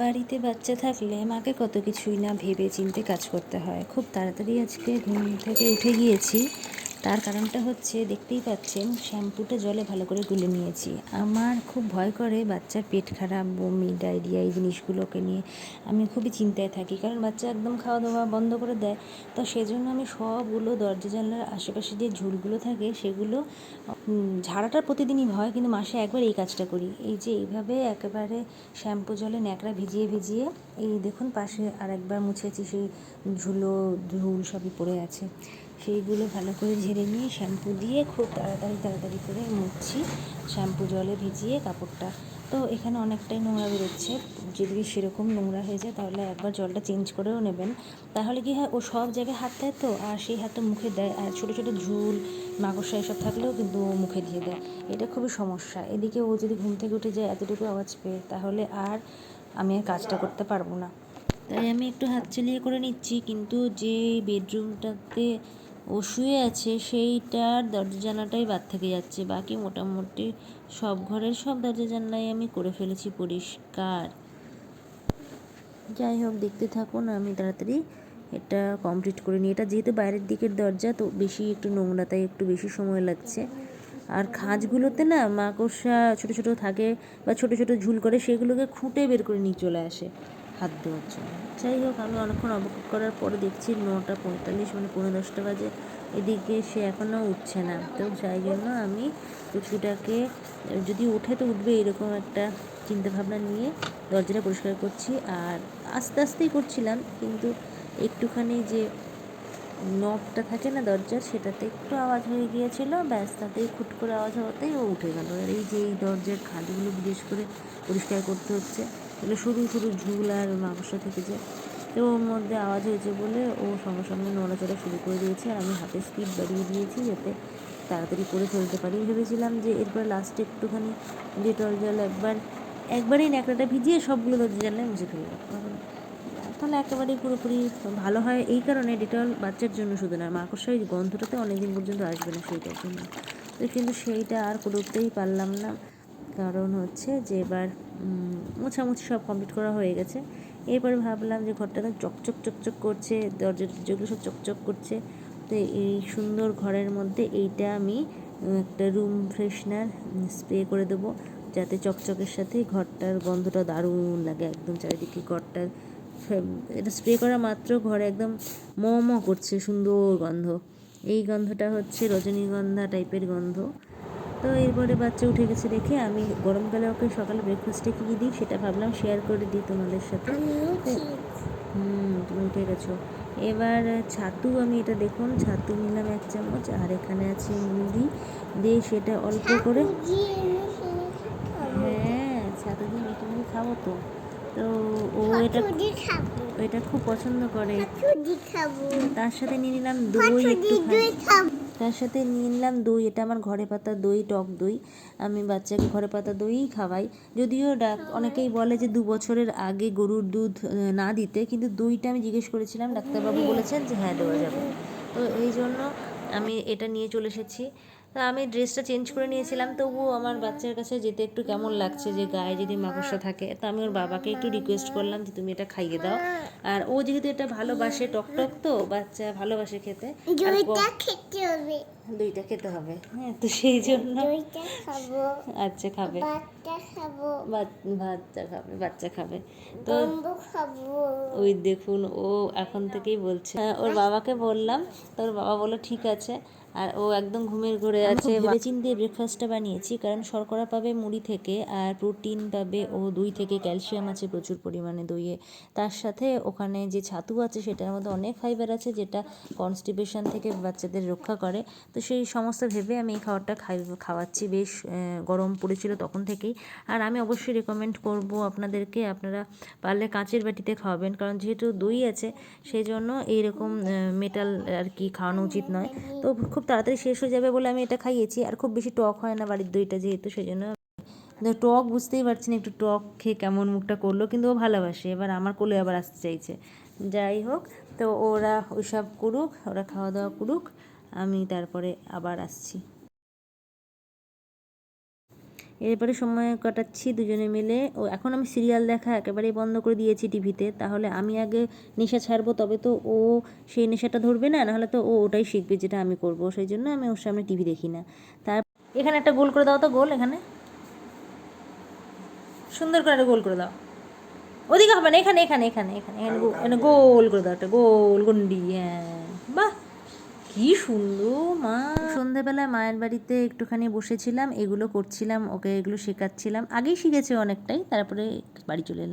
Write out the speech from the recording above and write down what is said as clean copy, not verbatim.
বাড়িতে বাচ্চা থাকলে মাকে কত কিছুই না ভেবে চিন্তে কাজ করতে হয়। খুব তাড়াতাড়ি আজকে ঘুম থেকে উঠে গিয়েছি। তার কারণটা হচ্ছে, দেখতেই পাচ্ছেন শ্যাম্পুটা জলে ভালো করে গুলে নিয়েছি। আমার খুব ভয় করে বাচ্চার পেট খারাপ, বমি, ডায়রিয়া এই জিনিসগুলোকে নিয়ে আমি খুবই চিন্তায় থাকি, কারণ বাচ্চা একদম খাওয়া দাওয়া বন্ধ করে দেয়। তো সেজন্য আমি সবগুলো দরজা জানলার আশেপাশে যে ঝুলগুলো থাকে সেগুলো ঝাড়াটা প্রতিদিনই হয়, কিন্তু মাসে একবার এই কাজটা করি। এই যে এইভাবে একেবারে শ্যাম্পু জলে ন্যাকড়া ভিজিয়ে ভিজিয়ে এই দেখুন পাশে আর একবার মুছেছি, সেই ধুলো ধুল সবই পড়ে আছে, সেইগুলো ভালো করে ঝেড়ে নিয়ে শ্যাম্পু দিয়ে খুব তাড়াতাড়ি করে মুছছি শ্যাম্পু জলে ভিজিয়ে কাপড়টা। তো এখানে অনেকটাই নোংরা বেরোচ্ছে। যদি সেরকম নোংরা হয়ে যায় তাহলে একবার জলটা চেঞ্জ করেও নেবেন। তাহলে কি হয়, ও সব জায়গায় হাত দেয় তো, আর সেই হাতটা মুখে দেয়, আর ছোটো ছোটো ঝুল মাকড়সা এসব থাকলেও কিন্তু ও মুখে দিয়ে দেয়। এটা খুবই সমস্যা। এদিকে ও যদি ঘুম থেকে উঠে যায় এতটুকু আওয়াজ পেয়ে, তাহলে আর আমি আর কাজটা করতে পারবো না। তাই আমি একটু হাত চালিয়ে করে নিচ্ছি, কিন্তু যে বেডরুমটাতে ও শুয়ে আছে সেইটার দরজা জানালাটাই বাদ থেকে যাচ্ছে। বাকি মোটামুটি সব ঘরের সব দরজা জানলাই আমি করে ফেলেছি পরিষ্কার। যাই হোক, দেখতে থাকুন, আমি তাড়াতাড়ি এটা কমপ্লিট করে নিই। এটা যেহেতু বাইরের দিকের দরজা, তো বেশি একটু নোংরা, তাই একটু বেশি সময় লাগছে। আর খাঁজগুলোতে না মাকড়সা ছোটো ছোটো থাকে বা ছোটো ছোটো ঝুল করে, সেগুলোকে খুঁটে বের করে নিয়ে চলে আসে হাত দেওয়ার জন্য। যাই হোক, আমি অনেকক্ষণ অপেক্ষা করার পরে দেখছি 9:45, মানে 9:45 বাজে, এদিকে সে এখনও উঠছে না। তো যাই জন্য আমি পুচকুটাকে, যদি উঠে তো উঠবে এরকম একটা চিন্তাভাবনা নিয়ে দরজাটা পরিষ্কার করছি। আর আস্তে আস্তেই করছিলাম, কিন্তু একটুখানি যে নবটা থাকে না দরজার, সেটাতে একটু আওয়াজ হয়ে গিয়েছিল, ব্যাস তাতেই খুট করে আওয়াজ হওয়াতেই ও উঠে গেল। আর এই যে এই দরজার খাঁজগুলো বিশেষ করে পরিষ্কার করতে হচ্ছে, এগুলো সরু সরু ঝুল আর মাকড়সা থেকে যায়। তো ওর মধ্যে আওয়াজ হয়েছে বলে ও সঙ্গে সঙ্গে নড়াচড়া শুরু করে দিয়েছে, আর আমি হাতের স্পিড বাড়িয়ে দিয়েছি যাতে তাড়াতাড়ি করে ফেলতে পারি। ভেবেছিলাম যে এরপর লাস্টে একটুখানি ডেটল জল একবারেই ন্যাকড়াটা ভিজিয়ে সবগুলো দরজা জানলায় মুছে ফেলবো, তাহলে একেবারেই পুরোপুরি ভালো হয়। এই কারণে ডেটল বাচ্চার জন্য শুধু না, মাকড়সার গন্ধটাতে অনেক দিন পর্যন্ত আসবে না সেইটার জন্য। তো কিন্তু সেইটা আর করে উঠতেই পারলাম না, কারণ হচ্ছে যে এবার মোছামুছি সব কমপ্লিট করা হয়ে গেছে। এরপরে ভাবলাম যে ঘরটা তো চকচক চকচক করছে, দরজা যেগুলো সব চকচক করছে, তো এই সুন্দর ঘরের মধ্যে এইটা আমি একটা রুম ফ্রেশনার স্প্রে করে দেবো, যাতে চকচকের সাথে ঘরটার গন্ধটা দারুণ লাগে একদম চারিদিকে। ঘরটার এটা স্প্রে করা মাত্র ঘরে একদম ম করছে, সুন্দর গন্ধ। এই গন্ধটা হচ্ছে রজনীগন্ধা টাইপের গন্ধ। তো এরপরে বাচ্চা উঠে গেছে দেখে আমি গরমকালে ওকে সকালে ব্রেকফাস্টে কী দিই সেটা ভাবলাম শেয়ার করে দিই তোমাদের সাথে। তুমি উঠে গেছো। এবার ছাতু, আমি এটা দেখুন ছাতু নিলাম 1 চামচ, আর এখানে আছে মুড়ি দিয়ে সেটা অল্প করে, হ্যাঁ ছাতু দিয়ে মিষ্টি মুড়ি খাবো তো। তো ও এটা খুব পছন্দ করে। তার সাথে নিয়ে নিলাম দই একটুখানি, তার সাথে নিয়ে নিলাম দই। এটা আমার ঘরে পাতা দই, টক দই। আমি বাচ্চাকে ঘরে পাতা দইই খাওয়াই। যদিও অনেকেই বলে যে 2 বছরের আগে গরুর দুধ না দিতে, কিন্তু দইটা আমি জিজ্ঞেস করেছিলাম, ডাক্তারবাবু বলেছেন যে হ্যাঁ দেওয়া যাবে। তো এই জন্য আমি এটা নিয়ে চলে এসেছি। তা আমি ড্রেসটা চেঞ্জ করে নিয়েছিলাম, তবুও আমার বাচ্চার কাছে যেতে একটু কেমন লাগছে যে গায়ে যদি মাকড়সা থাকে। তো আমি ওর বাবাকে একটু রিকোয়েস্ট করলাম যে তুমি এটা খাইয়ে দাও। আর ও যেহেতু এটা ভালোবাসে, টকটক তো বাচ্চা ভালোবাসে খেতে, দইটা খেতে হবে। হ্যাঁ, তো সেই জন্য আচ্ছা খাবে, বাচ্চা খাবে। তো ওই দেখুন ও এখন থেকেই বলছে। ওর বাবাকে বললাম, তো ওর বাবা বললো ঠিক আছে। আর ও একদম ঘুমের ঘোরে আছে। ভেবেচিন্তে ব্রেকফাস্টটা বানিয়েছি, কারণ শর্করা পাবে মুড়ি থেকে, আর প্রোটিন পাবে ও দই থেকে, ক্যালসিয়াম আছে প্রচুর পরিমাণে দইয়ে। তার সাথে ওখানে যে ছাতু আছে সেটার মধ্যে অনেক ফাইবার আছে, যেটা কনস্টিপেশন থেকে বাচ্চাদের রক্ষা করে। তো সেই সমস্ত ভেবে আমি এই খাবারটা খাওয়াচ্ছি। বেশ গরম পড়েছিল তখন থেকেই। আর আমি অবশ্যই রেকমেন্ড করব আপনাদেরকে, আপনারা পারলে কাঁচের বাটিতে খাওয়াবেন, কারণ যেহেতু দই আছে সেই জন্য এইরকম মেটাল আর কি খাওয়ানো উচিত নয়। তো খুব তাড়াতাড়ি শেষ হয়ে যাবে বলে আমি এটা খাইয়েছি। আর খুব বেশি টক হয় না বাড়ির দইটা যেহেতু, সেই জন্য টক বুঝতেই পারছি না, একটু টক খেয়ে কেমন মুখটা করলো, কিন্তু ও ভালোবাসে, এবার আমার কোলে আবার আসতে চাইছে। যাই হোক, তো ওরা ওইসব করুক, ওরা খাওয়া দাওয়া করুক, আমি তারপরে আবার আসছি। এরপরে সময় কাটাচ্ছি দুজনে মিলে। ও এখন আমি সিরিয়াল দেখা একেবারেই বন্ধ করে দিয়েছি টিভিতে। তাহলে আমি আগে নেশা ছাড়বো, তবে তো ও সেই নেশাটা ধরবে না, নাহলে তো ও ওটাই শিখবে যেটা আমি করব। সেই জন্য আমি ওর সামনে টিভি দেখি না। তার এখানে একটা গোল করে দাও তো, গোল এখানে সুন্দর করে একটা গোল করে দাও। ওদিকে হবে না, এখানে এখানে এখানে এখানে এখানে এখানে গোল করে দাও, একটা গোল গন্ডি। হ্যাঁ, বাহ কি সুন্দর মা। সন্ধেবেলায় মায়ের বাড়িতে একটুখানি বসেছিলাম, এগুলো করছিলাম, ওকে এগুলো শেখাচ্ছিলাম। আগেই শিখেছে অনেকটাই, তারপরে বাড়ি চলে এলাম।